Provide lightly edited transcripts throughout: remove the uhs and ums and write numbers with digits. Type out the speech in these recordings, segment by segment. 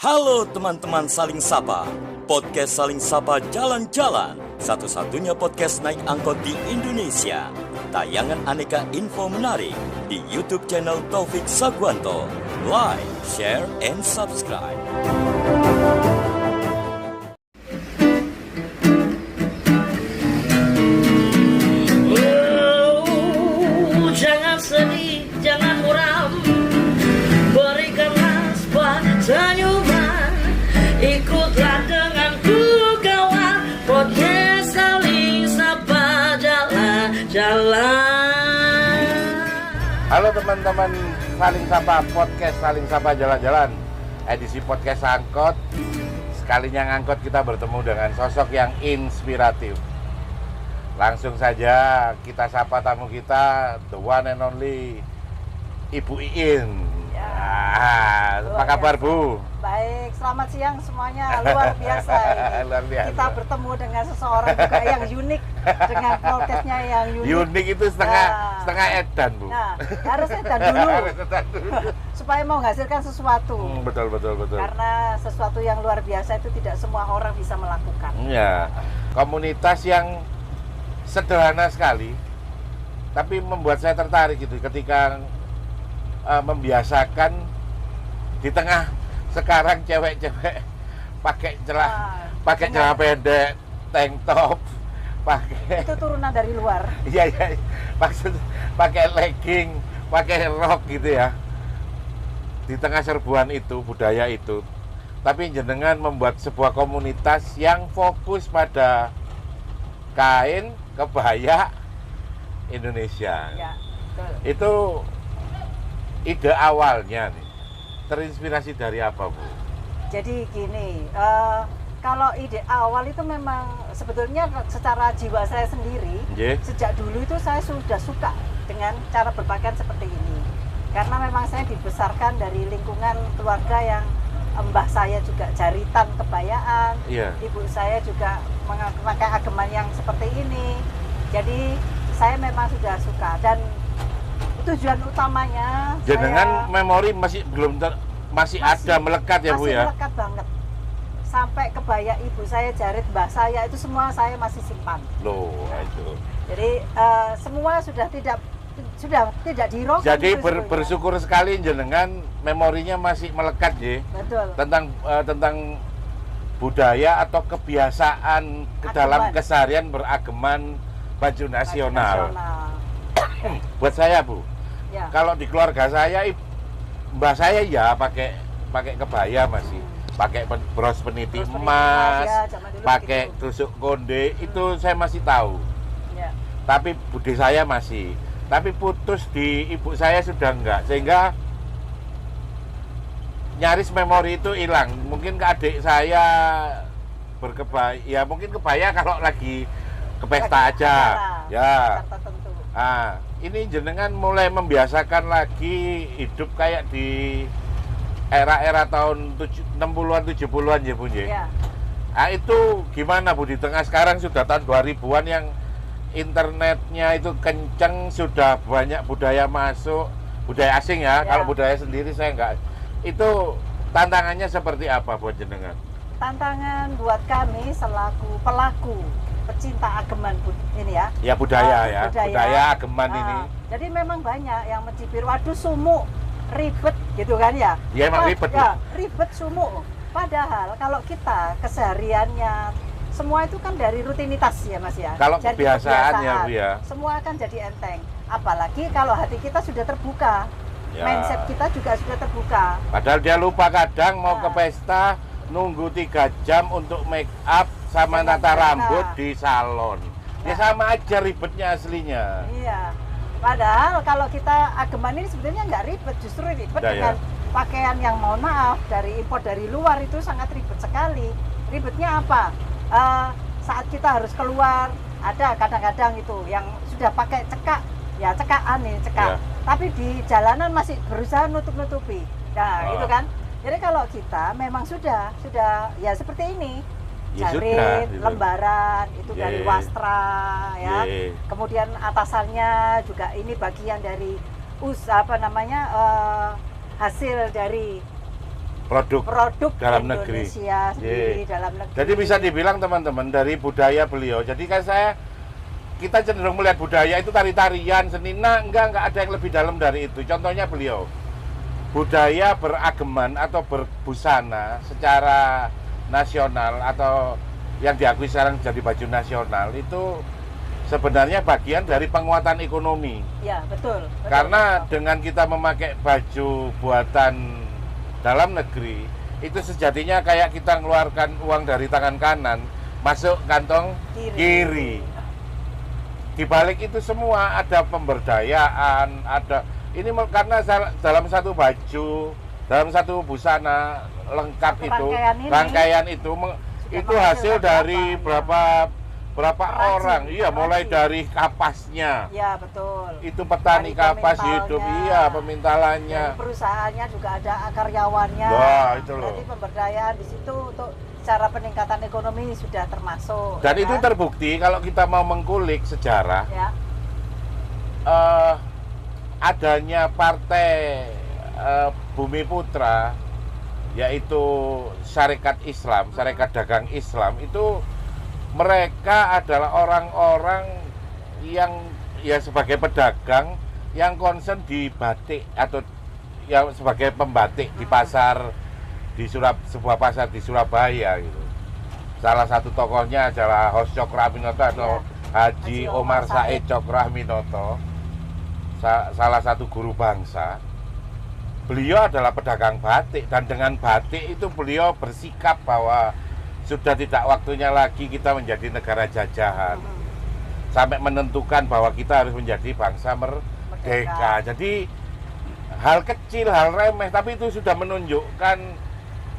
Halo teman-teman Saling Sapa, podcast Saling Sapa Jalan-Jalan, satu-satunya podcast naik angkot di Indonesia. Tayangan aneka info menarik di YouTube channel Taufik Sagwanto. Like, share, and subscribe. Jangan sedih, jangan muram, berikanlah sebuah senyuman. Ikutlah denganku kawan, podcast Saling Sapa Jalan-Jalan. Halo teman-teman Saling Sapa, podcast Saling Sapa Jalan-Jalan, edisi podcast angkot. Sekalinya ngangkot kita bertemu dengan sosok yang inspiratif. Langsung saja kita sapa tamu kita, the one and only Ibu Iin. Apa kabar Bu? Baik, selamat siang semuanya. Luar biasa ini. Luar biasa. Kita bertemu dengan seseorang juga yang unik, dengan podcastnya yang unik. Unik itu setengah edan Bu. Nah, harus edan dulu Harus edan dulu. supaya menghasilkan sesuatu. Betul. Karena sesuatu yang luar biasa itu tidak semua orang bisa melakukan. Ya, komunitas yang sederhana sekali, tapi membuat saya tertarik gitu ketika membiasakan di tengah sekarang cewek-cewek pakai celana pendek, tank top, pakai Itu turunan dari luar. iya maksud pakai legging, pakai rok gitu ya. Di tengah serbuan itu, budaya itu, tapi jenengan membuat sebuah komunitas yang fokus pada kain kebaya Indonesia. Ya, betul. Itu ide awalnya nih. Terinspirasi dari apa, Bu? Jadi gini, kalau ide awal itu memang sebetulnya secara jiwa saya sendiri, Nggih. sejak dulu itu saya sudah suka dengan cara berpakaian seperti ini. Karena memang saya dibesarkan dari lingkungan keluarga yang mbah saya juga jaritan kebayaan, Iya. ibu saya juga memakai ageman yang seperti ini. Jadi saya memang sudah suka, dan tujuan utamanya Jenengan saya memori masih belum masih ada melekat ya, Bu masih ya? melekat banget. Sampai kebaya ibu saya, jarit mbah saya, itu semua saya masih simpan. Loh, itu. Jadi semua sudah tidak dirogoh. Jadi itu sebetulnya. bersyukur sekali jenengan memorinya masih melekat ya Betul. tentang budaya atau kebiasaan dalam Ageman. keseharian berageman baju nasional. Buat saya, Bu, Ya. kalau di keluarga saya, mbah saya ya pakai kebaya masih, pakai bros peniti Bros peniti emas, emas, ya, zaman dulu pakai begitu. tusuk konde, itu saya masih tahu. Ya. Tapi budi saya masih, tapi putus di ibu saya sudah enggak, sehingga nyaris memori itu hilang. Mungkin ke adik saya berkebaya, ya mungkin kebaya kalau lagi ke pesta Lagi aja, acara, ya. acara tertentu. Ini jenengan mulai membiasakan lagi hidup kayak di era-era tahun 60-an 70-an ya Bu ya. Ya. Itu gimana Bu, di tengah sekarang sudah tahun 2000-an yang internetnya itu kenceng, sudah banyak budaya masuk, budaya asing ya. Ya. Kalau budaya sendiri saya enggak. Itu tantangannya seperti apa buat jenengan? Tantangan buat kami selaku pelaku pecinta ageman ini ya. Ya budaya budaya ageman ini. Jadi memang banyak yang mencibir, waduh sumuk, ribet gitu kan ya. Ya, emang ribet, Ya, ribet sumuk. Padahal kalau kita kesehariannya semua itu kan dari rutinitas ya Mas ya. Kalau Jadi kebiasaan ya, Bu ya. Semua akan jadi enteng. Apalagi kalau hati kita sudah terbuka. Ya. Mindset kita juga sudah terbuka. Padahal dia lupa kadang mau Nah. ke pesta nunggu 3 jam untuk make up sama Sama nata mereka. rambut di salon. Ya Nah. sama aja ribetnya aslinya. Iya. Padahal kalau kita ageman ini sebetulnya nggak ribet, justru ribet Ya, dengan pakaian yang mohon maaf dari impor dari luar itu sangat ribet sekali. Ribetnya apa? Saat kita harus keluar, ada kadang-kadang itu yang sudah pakai cekak, ya cekaan nih cekak. Ya. Tapi di jalanan masih berusaha nutup-nutupi. Nah, Oh. itu kan. Jadi kalau kita memang sudah ya seperti ini. Ya Jarit, sudah, gitu. lembaran itu dari Yeah. wastra ya. Yeah. Kemudian atasannya juga ini bagian dari hasil dari produk dalam negeri. Indonesia sendiri dalam negeri. Jadi bisa dibilang teman-teman dari budaya beliau. Jadi kan kita cenderung melihat budaya itu tari-tarian, seni. Nah, enggak ada yang lebih dalam dari itu. Contohnya beliau, budaya berageman atau berbusana secara nasional atau yang diakui sekarang jadi baju nasional itu sebenarnya bagian dari penguatan ekonomi. Ya, betul. Karena dengan kita memakai baju buatan dalam negeri, itu sejatinya kayak kita mengeluarkan uang dari tangan kanan, masuk kantong kiri. Di balik itu semua ada pemberdayaan, ada ini karena dalam satu baju, dalam satu busana lengkap rangkaian itu hasil dari berapa orang, iya, mulai dari kapasnya. Ya, betul. Itu petani kapas hidup, iya, pemintalannya. Dan perusahaannya juga ada karyawannya. Wah, itu loh. Jadi pemberdayaan di situ untuk secara peningkatan ekonomi sudah termasuk. Dan itu terbukti kalau kita mau mengkulik sejarah. Ya. Adanya partai Bumi Putra, yaitu Syarikat Islam, Syarikat Dagang Islam, itu mereka adalah orang-orang yang ya sebagai pedagang yang concern di batik atau yang sebagai pembatik di pasar sebuah pasar di Surabaya gitu. Salah satu tokohnya adalah Hos Cokroaminoto atau Haji Omar Said Cokroaminoto, salah satu guru bangsa. Beliau adalah pedagang batik dan dengan batik itu beliau bersikap bahwa sudah tidak waktunya lagi kita menjadi negara jajahan. Sampai menentukan bahwa kita harus menjadi bangsa merdeka. Jadi hal kecil, hal remeh, tapi itu sudah menunjukkan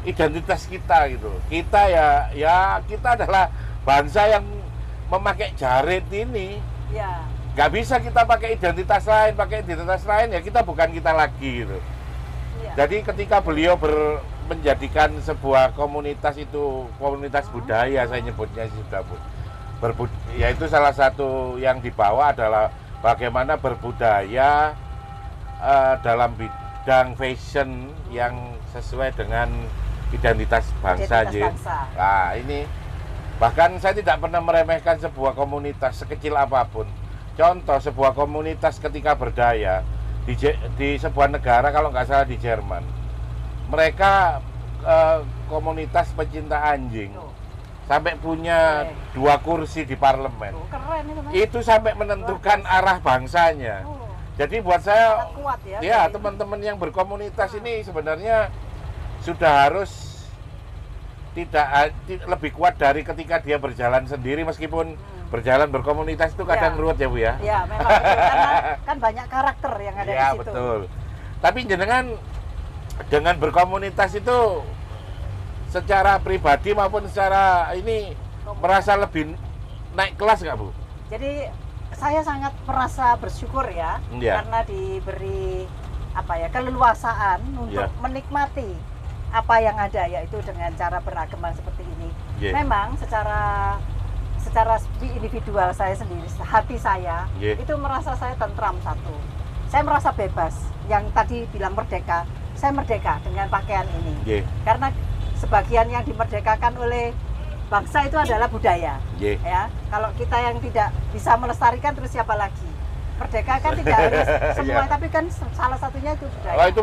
identitas kita gitu. Kita ya kita adalah bangsa yang memakai jarit ini. Ya. Gak bisa kita pakai identitas lain ya kita bukan kita lagi gitu. Ya. Jadi ketika beliau menjadikan sebuah komunitas itu komunitas budaya, saya nyebutnya sudah yaitu salah satu yang dibawa adalah bagaimana berbudaya dalam bidang fashion yang sesuai dengan identitas bangsa. Nah, ini bahkan saya tidak pernah meremehkan sebuah komunitas sekecil apapun. Contoh sebuah komunitas ketika berdaya di sebuah negara, kalau nggak salah di Jerman, mereka komunitas pecinta anjing sampai punya 2 kursi di parlemen. Keren itu sampai menentukan arah bangsanya. Jadi buat saya kuat, teman-teman yang berkomunitas ini sebenarnya sudah harus lebih kuat dari ketika dia berjalan sendiri, meskipun berjalan berkomunitas itu kadang ruwet ya Bu ya. Ya memang karena kan banyak karakter yang ada di situ. Ya betul. Tapi jenengan dengan berkomunitas itu secara pribadi maupun secara ini merasa lebih naik kelas nggak Bu? Jadi saya sangat merasa bersyukur ya, karena diberi keleluasaan untuk menikmati apa yang ada, yaitu dengan cara beragaman seperti ini. Memang secara individual saya sendiri, hati saya itu merasa saya tentram satu. Saya merasa bebas. Yang tadi bilang merdeka, saya merdeka dengan pakaian ini. Karena sebagian yang dimerdekakan oleh bangsa itu adalah budaya. Ya, kalau kita yang tidak bisa melestarikan, terus siapa lagi? Merdeka kan tidak harus semua, tapi kan salah satunya itu budaya. Oh, itu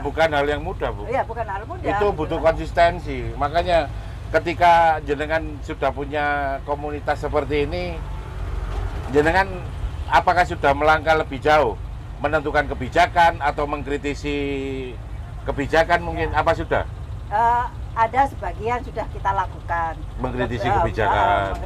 bukan hal yang mudah, Bu. Iya, bukan hal mudah. Itu butuh konsistensi. Makanya ketika jenengan sudah punya komunitas seperti ini, jenengan apakah sudah melangkah lebih jauh menentukan kebijakan atau mengkritisi kebijakan mungkin apa sudah? Ada sebagian sudah kita lakukan. Mengkritisi kebijakan.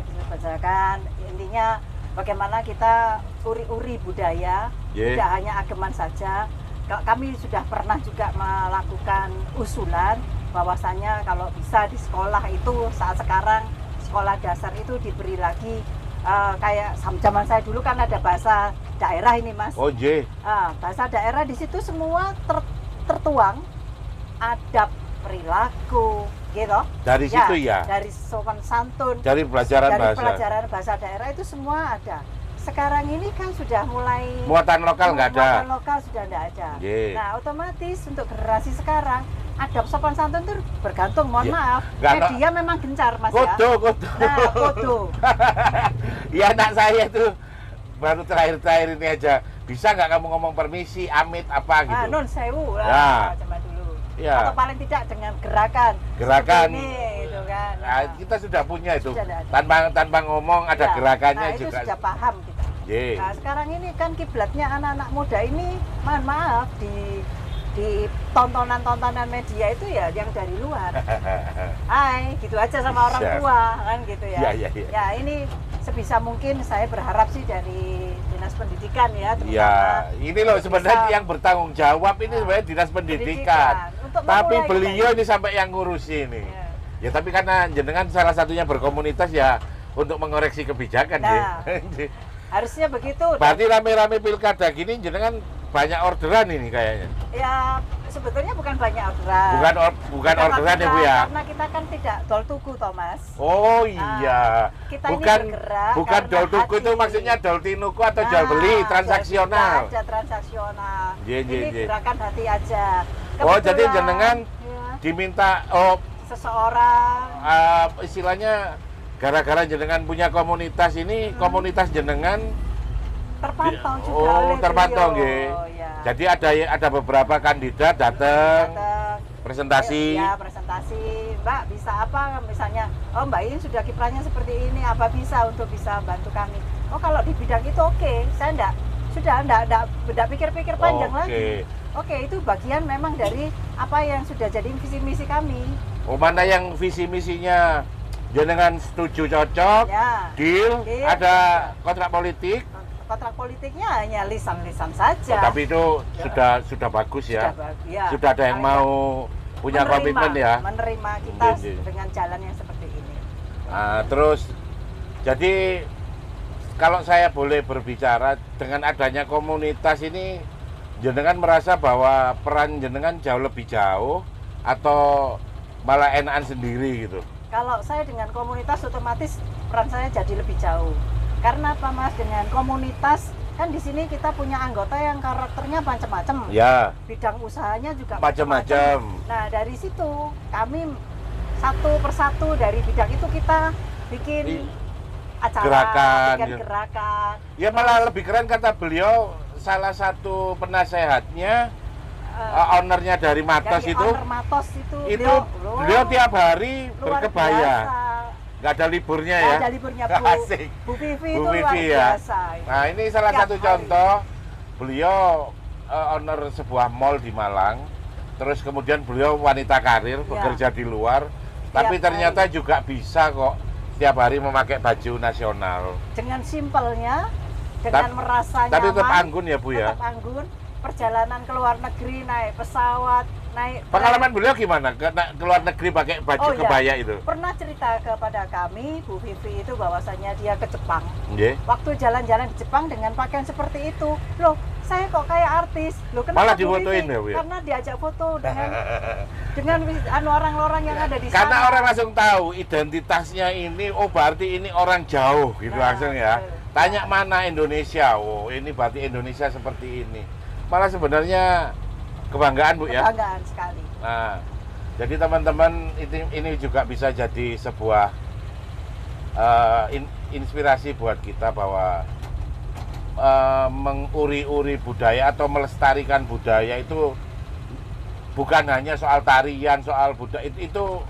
Intinya bagaimana kita uri-uri budaya, tidak hanya ageman saja. Kami sudah pernah juga melakukan usulan bahwasanya kalau bisa di sekolah itu saat sekarang sekolah dasar itu diberi lagi kayak zaman saya dulu kan ada bahasa daerah ini Mas. Bahasa daerah di situ semua tertuang adab perilaku gitu. Dari situ ya. Dari sopan santun. Dari pelajaran bahasa daerah itu semua ada. Sekarang ini kan sudah mulai muatan lokal nggak ada. Muatan lokal sudah nggak ada. Nah, otomatis untuk generasi sekarang adab sopan santun itu bergantung, mohon Ya, maaf. nggak, Media memang gencar Mas Kodo. ya. Nah, kodo. Ya anak saya tuh baru terakhir ini aja. Bisa nggak kamu ngomong permisi, amit apa gitu? Nun sewu Ya. lah, zaman dulu. Ya. Atau paling tidak dengan gerakan. Gerakan. Seperti ini, gitu kan. Nah, kita sudah punya itu. Sudah ada. Tanpa ngomong ada Ya, gerakannya nah, itu juga. sudah paham kita. Ye. Nah, sekarang ini kan kiblatnya anak-anak muda ini, mohon maaf, di tontonan-tontonan media itu ya yang dari luar. Hai, gitu aja sama orang Siap. tua kan gitu ya. Ya. Ya, ini sebisa mungkin saya berharap sih dari Dinas Pendidikan ya, terutama Ya, ini loh sebenarnya bisa- yang bertanggung jawab ini Nah, sebenarnya Dinas Pendidikan. Untuk Tapi memulai beliau kita ini sampai yang ngurusi ini. Ya. Ya tapi karena jenengan salah satunya berkomunitas ya untuk mengoreksi kebijakan Nah, ya. harusnya begitu. Berarti rame-rame pilkada gini jenengan banyak orderan ini kayaknya. Ya sebetulnya bukan banyak orderan. Bukan orderan ya Bu ya. Karena kita kan tidak dol tuku Thomas. Oh iya. Kita ini bukan bergerak bukan karena dol tuku itu hati. maksudnya dol tinuku atau jual beli transaksional. Tidak ada transaksional. Ye, ye, Ini ye. gerakan hati aja. Oh, jadi Kebetulan, jenengan ya, Diminta seseorang istilahnya gara-gara jenengan punya komunitas ini komunitas jenengan terpantau juga oh oleh terpantau beliau. nggih. Ya. Jadi ada beberapa kandidat datang Datang. presentasi. Ya, presentasi. Mbak, bisa apa? Misalnya, oh Mbak ini sudah kiprahnya seperti ini, apa bisa untuk bisa bantu kami? Oh, kalau di bidang itu oke. Saya enggak pikir-pikir panjang Oke. lagi. Oke, itu bagian memang dari apa yang sudah jadi visi misi kami. Oh, mana yang visi misinya jenengan setuju cocok, Ya. deal, Deal. ada kontrak politik. Kontrak politiknya hanya lisan-lisan saja. Oh, tapi itu sudah bagus ya. Ya. Sudah ada yang mau punya komitmen ya. Menerima kita Iya, iya. dengan jalan yang seperti ini. Nah, terus jadi kalau saya boleh berbicara dengan adanya komunitas ini, jenengan merasa bahwa peran jenengan jauh atau malah enakan sendiri gitu? Kalau saya dengan komunitas otomatis peran saya jadi lebih jauh. Karena apa Mas? Dengan komunitas kan di sini kita punya anggota yang karakternya macam-macam. Ya, Bidang usahanya juga macam-macam. Nah, dari situ kami satu persatu dari bidang itu kita bikin acara, Gerakan, bikin gitu. gerakan. Ya malah lebih keren kata beliau, salah satu penasehatnya, ownernya dari Matos Dari itu, owner Matos itu beliau tiap hari luar berkebaya, biasa. nggak ada liburnya Nggak ya. ada liburnya Asik. Bu Vivi Bu itu luar Vivi ya. biasa. Nah ini salah Tiap satu hari. contoh, beliau owner sebuah mall di Malang, terus kemudian beliau wanita karir, bekerja di luar, tapi Tiap ternyata hari. juga bisa kok setiap hari memakai baju nasional. Dengan simpelnya, dengan merasa Tapi nyaman, tetap anggun ya Bu ya. tetap anggun, perjalanan ke luar negeri, naik pesawat, naik Pengalaman beliau gimana? Ke luar negeri pakai baju Oh, iya. kebaya itu? Pernah cerita kepada kami, Bu Vivi itu bahwasanya dia ke Jepang. Nggih. Waktu jalan-jalan di Jepang dengan pakaian seperti itu, loh saya kok kayak artis. Loh kenapa Malah Bu difotoin Vivi? ya, Bu ya? Karena diajak foto dengan orang-orang yang ada di sana. Karena orang langsung tahu identitasnya ini, oh berarti ini orang jauh gitu Nah, langsung ya. betul. Tanya mana Indonesia, oh ini berarti Indonesia seperti ini. Malah sebenarnya kebanggaan Bu ya. Kebanggaan sekali. Nah, jadi teman-teman ini juga bisa jadi sebuah inspirasi buat kita bahwa menguri-uri budaya atau melestarikan budaya itu bukan hanya soal tarian, soal budaya itu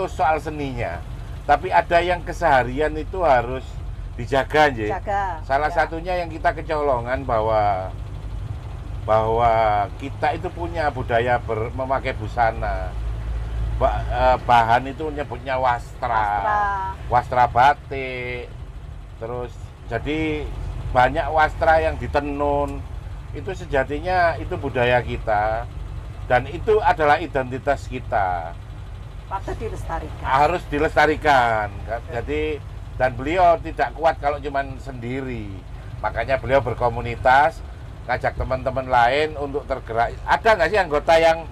soal seninya. Tapi ada yang keseharian itu harus dijaga, nggih. Jaga. Salah Ya. satunya yang kita kecolongan bahwa kita itu punya budaya memakai busana. Bahan itu nyebutnya wastra batik. Terus jadi banyak wastra yang ditenun. Itu sejatinya itu budaya kita dan itu adalah identitas kita. Patut dilestarikan. Harus dilestarikan. Jadi dan beliau tidak kuat kalau cuman sendiri. Makanya beliau berkomunitas, ngajak teman-teman lain untuk tergerak. Ada nggak sih anggota yang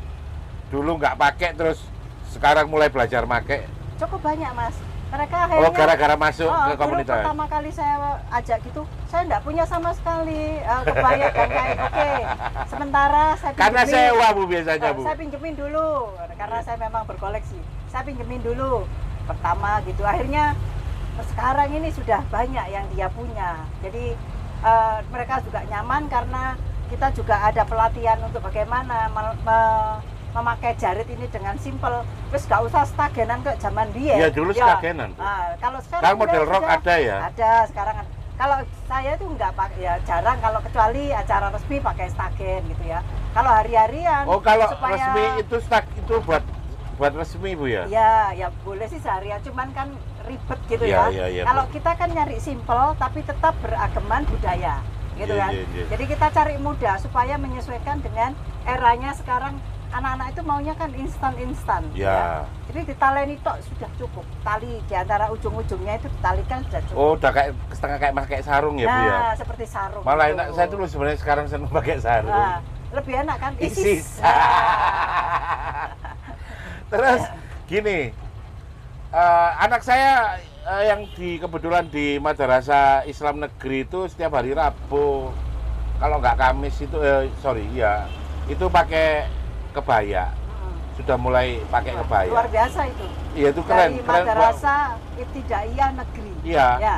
dulu nggak pakai terus sekarang mulai belajar pakai? Cukup banyak Mas. Mereka akhirnya gara-gara masuk ke dulu komunitas. pertama kali saya ajak gitu, saya enggak punya sama sekali kebaya dan kain. Oke. Sementara saya Karena pinjemin, sewa Bu biasanya Bu. saya pinjemin dulu karena saya memang berkoleksi. Saya pinjemin dulu pertama gitu. Akhirnya sekarang ini sudah banyak yang dia punya. Jadi mereka juga nyaman karena kita juga ada pelatihan untuk bagaimana memakai jarit ini dengan simpel. Terus gak usah stagenan ke zaman biyen. Ya dulu stagenan. Kalau Sekarang model rok sudah ada ya? Ada sekarang. Kalau saya tuh nggak pakai, ya jarang, kalau kecuali acara resmi pakai stagen gitu ya. Kalau hari-harian. Oh kalau supaya, resmi itu buat resmi Bu ya? Ya boleh sih seharian, cuman kan ribet gitu Ya, ya. ya, Kalau Bu. kita kan nyari simpel tapi tetap beragaman budaya, gitu Ya, kan. ya. Jadi kita cari mudah supaya menyesuaikan dengan eranya sekarang. Anak-anak itu maunya kan instan. Ya. Jadi ditaleni tok sudah cukup. Tali di antara ujung-ujungnya itu ditalikan sudah cukup. Oh udah kayak setengah kayak pakai sarung ya Bu ya? Nah, seperti sarung. Malah gitu. enak, saya dulu sebenarnya sekarang seneng pakai sarung. Nah, lebih enak kan? Isis. Nah, Terus gini, anak saya yang kebetulan di Madrasah Islam Negeri itu setiap hari Rabu, kalau nggak Kamis itu, itu pakai kebaya. Sudah mulai pakai kebaya. luar biasa itu. Iya itu keren, Dari keren. Madrasah Ibtidaiyah Negeri. Iya. Ya.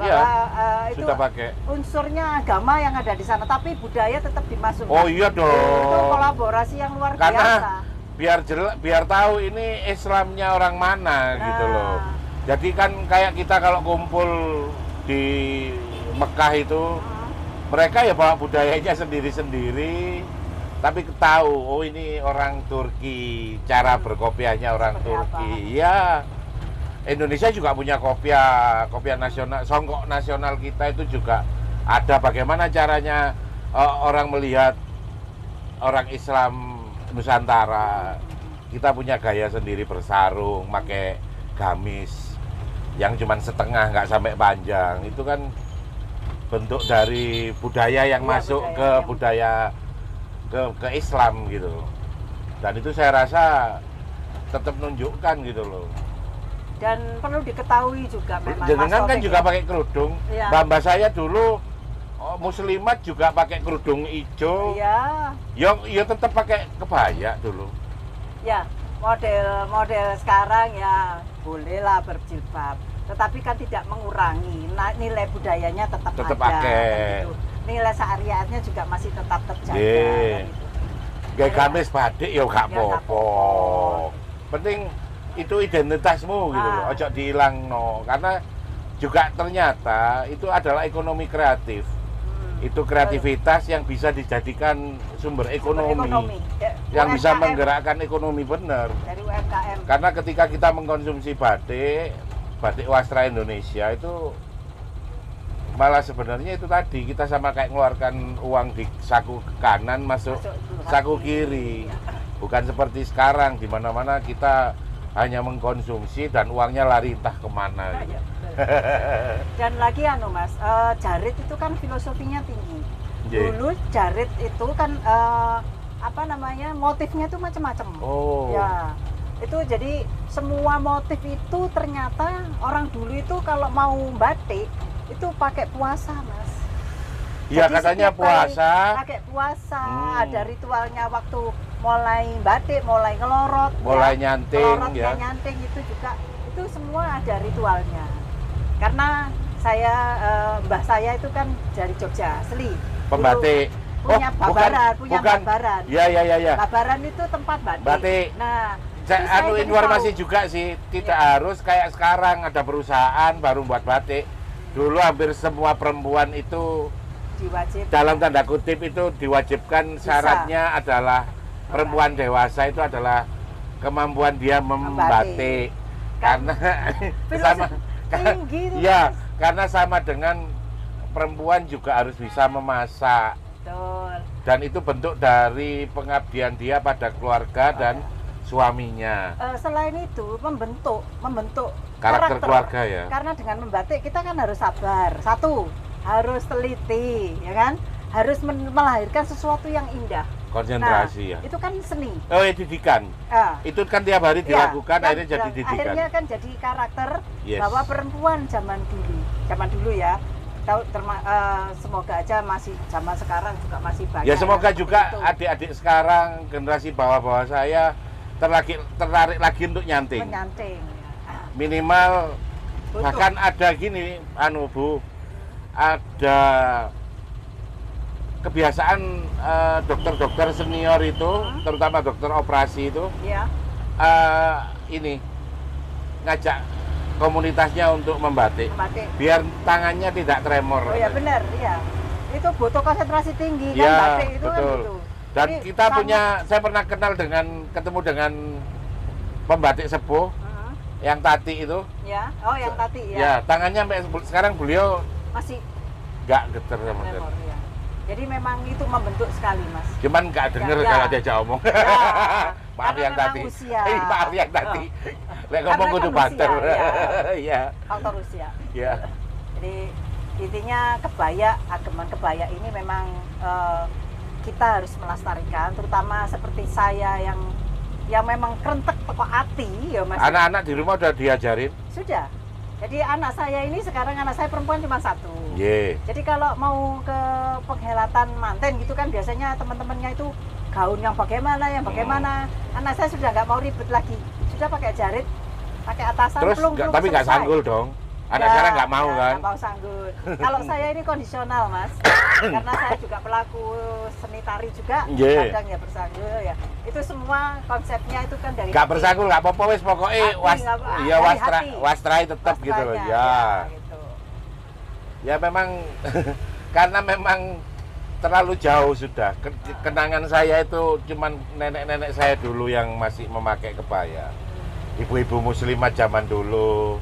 Iya. Bahwa itu Sudah pakai. unsurnya agama yang ada di sana, tapi budaya tetap dimasukkan. Oh iya dong. Itu kolaborasi yang luar Karena biasa. biar tahu ini Islamnya orang mana gitu loh. Jadi kan kayak kita kalau kumpul di Mekah itu, mereka ya bawa budayanya sendiri-sendiri, tapi tahu oh ini orang Turki, cara berkopiahnya orang Seperti Turki. Ya, Indonesia juga punya kopiah nasional, songkok nasional kita itu juga ada. Bagaimana caranya orang melihat orang Islam Nusantara. Kita punya gaya sendiri bersarung, pakai gamis yang cuma setengah, nggak sampai panjang. Itu kan bentuk dari budaya yang Iya, masuk budaya ke Islam gitu. Dan itu saya rasa tetap menunjukkan gitu loh. Dan perlu diketahui juga memang. Jenengan Mas kan Taufik, juga ya. pakai kerudung. Iya. Mbak saya dulu muslimat juga pakai kerudung hijau. Iya. Ya tetap pakai kebaya dulu. Ya, model sekarang ya bolehlah berjilbab, tetapi kan tidak mengurangi nilai budayanya tetap ada. pakai. Gitu. Nilai syariatnya juga masih tetap terjaga. Iya. kan gitu. Kayak gamis batik ya gak Ya, nggak apa-apa. Penting itu identitasmu gitu loh, ojo dihilang no. Karena juga ternyata itu adalah ekonomi kreatif. Itu kreativitas yang bisa dijadikan sumber ekonomi. Yang bisa UMKM, menggerakkan ekonomi benar. dari UMKM. Karena ketika kita mengkonsumsi batik wastra Indonesia itu malah sebenarnya itu tadi kita sama kayak ngeluarkan uang di saku kanan masuk saku kiri. Bukan seperti sekarang di mana-mana kita hanya mengkonsumsi dan uangnya lari entah kemana. Gitu. Dan lagi Mas, jarit itu kan filosofinya tinggi. Yeah. Dulu jarit itu kan motifnya itu macam-macam. Oh. Ya, itu jadi semua motif itu ternyata orang dulu itu kalau mau batik itu pakai puasa, Mas. Iya, Jadi katanya setiap kali puasa. pakai puasa, ada ritualnya waktu mulai batik, mulai ngelorot, Mulai nyanting, ngelorotnya ya. nyanting itu juga, itu semua ada ritualnya. Karena saya mbah saya itu kan dari Jogja asli. Pembatik. Punya babaran, punya bukan. babaran. Ya. Babaran itu tempat batik. Batik. Nah, itu saya jadi Informasi tahu. juga sih, tidak harus kayak sekarang ada perusahaan baru buat batik. Dulu hampir semua perempuan itu Diwajib. dalam tanda kutip itu diwajibkan, syaratnya adalah perempuan dewasa itu adalah kemampuan dia membatik. Karena sama tinggi itu. ya, Mas. karena sama dengan perempuan juga harus bisa memasak. Betul. Dan itu bentuk dari pengabdian dia pada keluarga dan suaminya. Selain itu membentuk Karakter keluarga ya. Karena dengan membatik kita kan harus sabar. Satu, harus teliti, ya kan? Harus melahirkan sesuatu yang indah. Konsentrasi ya. Itu kan seni. Oh, ya, didikan. Itu kan tiap hari dilakukan, kan, akhirnya jadi didikan. Akhirnya kan jadi karakter Yes. bahwa perempuan zaman dulu ya. Semoga aja masih zaman sekarang juga masih banyak. Ya semoga juga itu. adik-adik sekarang generasi bawah-bawah saya tertarik lagi untuk nyanting. Menyanting. Minimal Betul. bahkan ada gini, Bu, ada kebiasaan dokter-dokter senior itu, terutama dokter operasi itu, Ya. ini ngajak komunitasnya untuk membatik, Membatik. biar tangannya tidak tremor. Oh ya benar, iya. Itu butuh konsentrasi tinggi kan, Ya, batik itu kan betul. gitu. Dan Jadi kita saya pernah ketemu dengan pembatik sepuh yang Tati itu. Ya, oh yang tadi ya. Ya, tangannya sampai sekarang beliau Masih nggak geter sama sekali. tremor ya. Jadi memang itu membentuk sekali, Mas. Cuman nggak denger Ya. kalau diajak omong. Ya. Maaf Karena yang memang tadi. usia. Maaf yang tadi. Lek Karena ngomong kan kudu usia, banter. ya. Iya. Faktor usia. Iya. Jadi intinya ageman kebaya ini memang kita harus melestarikan, terutama seperti saya yang memang kerentek teko hati ya Mas. Anak-anak di rumah udah diajarin. Sudah. Jadi anak saya ini sekarang anak saya perempuan cuma 1. Ye. Jadi kalau mau ke penghelatan manten gitu kan biasanya teman-temannya itu gaun yang bagaimana. Anak saya sudah nggak mau ribet lagi. Sudah pakai jarit, pakai atasan, Terus plung-plung, tapi nggak selesai. sanggul dong. Anak Ya, sekarang nggak mau ya, kan? nggak mau sanggul. Kalau saya ini kondisional Mas, karena saya juga pelaku seni tari juga, Yeah. kadang ya bersanggul ya. Itu semua konsepnya itu kan dari Nggak hati. bersanggul nggak apa-apa wes pokoknya Hati, nggak apa- iya dari wastrai hati. tetap gitu loh. Wastranya, Ya. gitu. Ya memang karena memang terlalu jauh sudah. Kenangan saya itu cuman nenek-nenek saya dulu yang masih memakai kebaya. Ibu-ibu muslimat zaman dulu,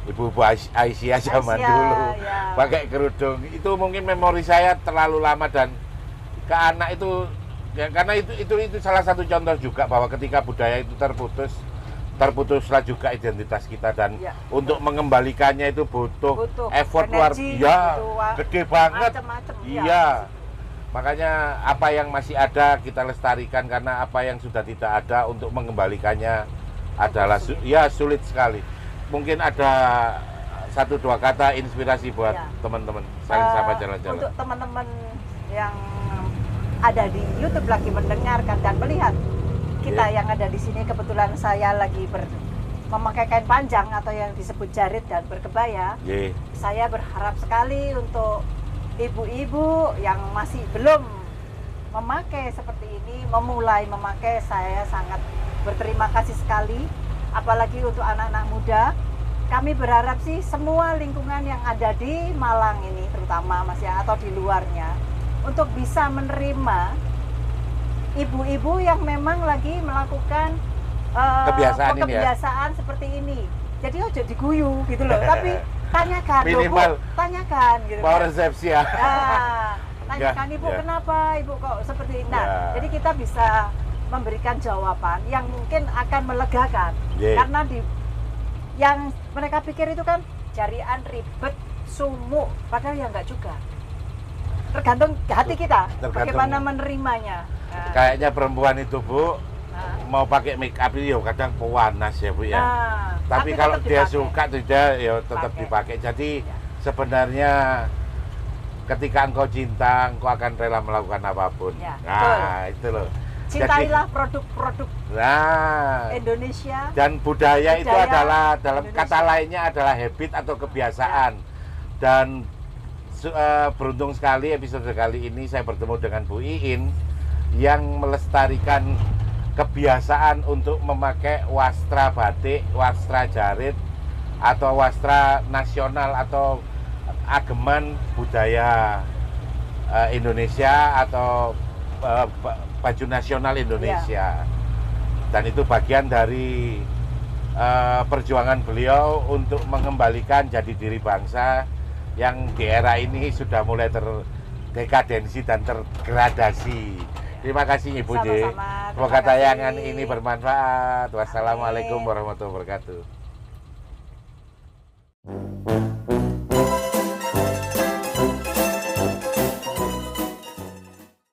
ibu-ibu Aisyah zaman Aisyah, dulu ya. pakai kerudung. Itu mungkin memori saya terlalu lama dan ke anak itu ya karena itu salah satu contoh juga bahwa ketika budaya itu terputuslah juga identitas kita dan Ya. untuk mengembalikannya itu butuh effort luar energi, ya butuh gede banget. macem-macem, Iya. Makanya apa yang masih ada kita lestarikan karena apa yang sudah tidak ada untuk mengembalikannya adalah sulit sekali. Mungkin ada 1-2 kata inspirasi buat Ya. teman-teman saling sapa jalan-jalan. Untuk teman-teman yang ada di YouTube lagi mendengarkan dan melihat kita yang ada di sini, kebetulan saya lagi memakai kain panjang atau yang disebut jarit dan berkebaya. Ye. Saya berharap sekali untuk ibu-ibu yang masih belum memakai seperti ini, memulai memakai, saya sangat berterima kasih sekali. Apalagi untuk anak-anak muda, kami berharap sih semua lingkungan yang ada di Malang ini terutama Mas ya, atau di luarnya, untuk bisa menerima ibu-ibu yang memang lagi melakukan kebiasaan seperti ini. Jadi ojo diguyu gitu loh, tapi tanyakan, Minimal Bu, tanyakan gitu. mau resepsi ya. Nah, tanyakan Ibu ya. kenapa Ibu kok seperti ini. Nah, Ya. jadi kita bisa memberikan jawaban yang mungkin akan melegakan. Yeah. Karena yang mereka pikir itu kan jarian ribet, sumuk, padahal ya enggak juga. Tergantung hati kita, bagaimana menerimanya. Nah, Kayaknya perempuan itu Bu nah, mau pakai make up itu kadang pewanas ya Bu ya. nah, Tapi kalau tetap dia dipakai. suka tidak ya tetap Pakai. dipakai. Jadi Ya. sebenarnya ketika engkau cinta, engkau akan rela melakukan apapun. Ya, Nah, itu loh. Cintailah produk-produk Nah, Indonesia. dan budaya itu Budaya adalah dalam Indonesia. kata lainnya adalah habit atau kebiasaan. Dan beruntung sekali episode kali ini saya bertemu dengan Bu Iin yang melestarikan kebiasaan untuk memakai wastra batik, wastra jarit atau wastra nasional atau ageman budaya Indonesia atau baju nasional Indonesia. Dan itu bagian dari perjuangan beliau untuk mengembalikan jati diri bangsa yang di era ini sudah mulai terdekadensi dan tergradasi. Terima kasih Ibu J. Sama-sama. Semoga Terima tayangan kasih. ini bermanfaat. Wassalamualaikum Amin. warahmatullahi wabarakatuh.